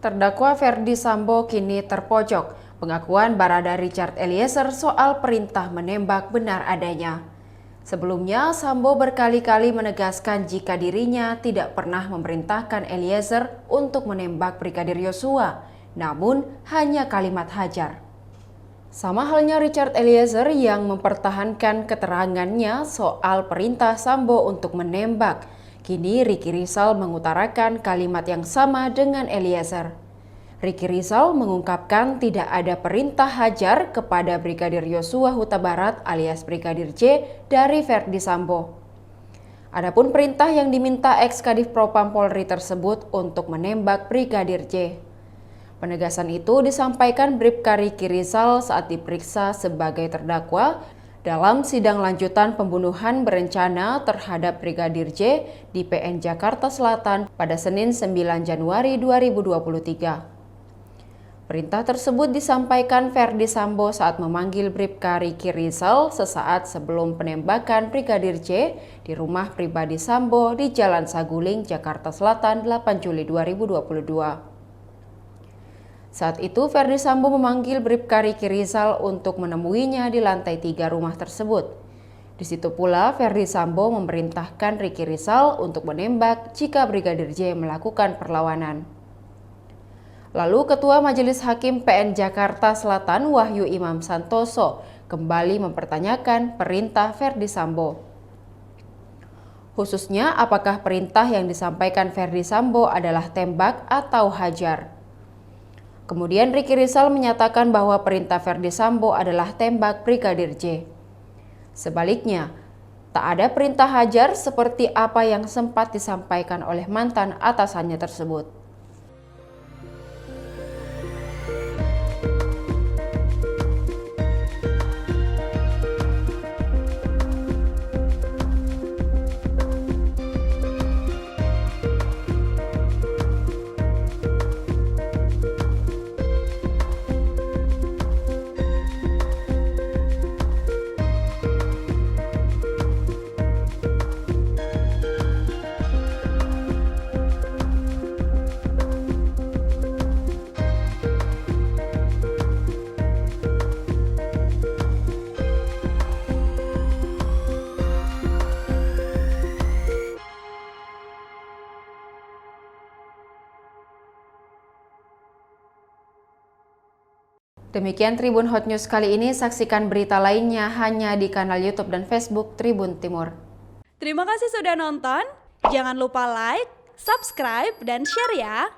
Terdakwa Ferdy Sambo kini terpojok. Pengakuan Barada Richard Eliezer soal perintah menembak benar adanya. Sebelumnya, Sambo berkali-kali menegaskan jika dirinya tidak pernah memerintahkan Eliezer untuk menembak Brigadir Yosua, namun hanya kalimat hajar. Sama halnya Richard Eliezer yang mempertahankan keterangannya soal perintah Sambo untuk menembak. Kini Ricky Rizal mengutarakan kalimat yang sama dengan Eliezer. Ricky Rizal mengungkapkan tidak ada perintah hajar kepada Brigadir Yosua Huta Barat alias Brigadir J dari Ferdy Sambo. Adapun perintah yang diminta ex-Kadif Propam Polri tersebut untuk menembak Brigadir J. Penegasan itu disampaikan Bribka Ricky Rizal saat diperiksa sebagai terdakwa dalam sidang lanjutan pembunuhan berencana terhadap Brigadir J di PN Jakarta Selatan pada Senin 9 Januari 2023. Perintah tersebut disampaikan Ferdy Sambo saat memanggil Bribka Ricky Rizal sesaat sebelum penembakan Brigadir J di rumah pribadi Sambo di Jalan Saguling, Jakarta Selatan 8 Juli 2022. Saat itu, Ferdy Sambo memanggil Bribka Ricky Rizal untuk menemuinya di lantai 3 rumah tersebut. Di situ pula, Ferdy Sambo memerintahkan Ricky Rizal untuk menembak jika Brigadir J melakukan perlawanan. Lalu, Ketua Majelis Hakim PN Jakarta Selatan Wahyu Imam Santoso kembali mempertanyakan perintah Ferdy Sambo. Khususnya, apakah perintah yang disampaikan Ferdy Sambo adalah tembak atau hajar? Kemudian Ricky Rizal menyatakan bahwa perintah Ferdy Sambo adalah tembak Brigadir J. Sebaliknya, tak ada perintah hajar seperti apa yang sempat disampaikan oleh mantan atasannya tersebut. Demikian Tribun Hot News kali ini, saksikan berita lainnya hanya di kanal YouTube dan Facebook Tribun Timur. Terima kasih sudah nonton, jangan lupa like, subscribe, dan share ya!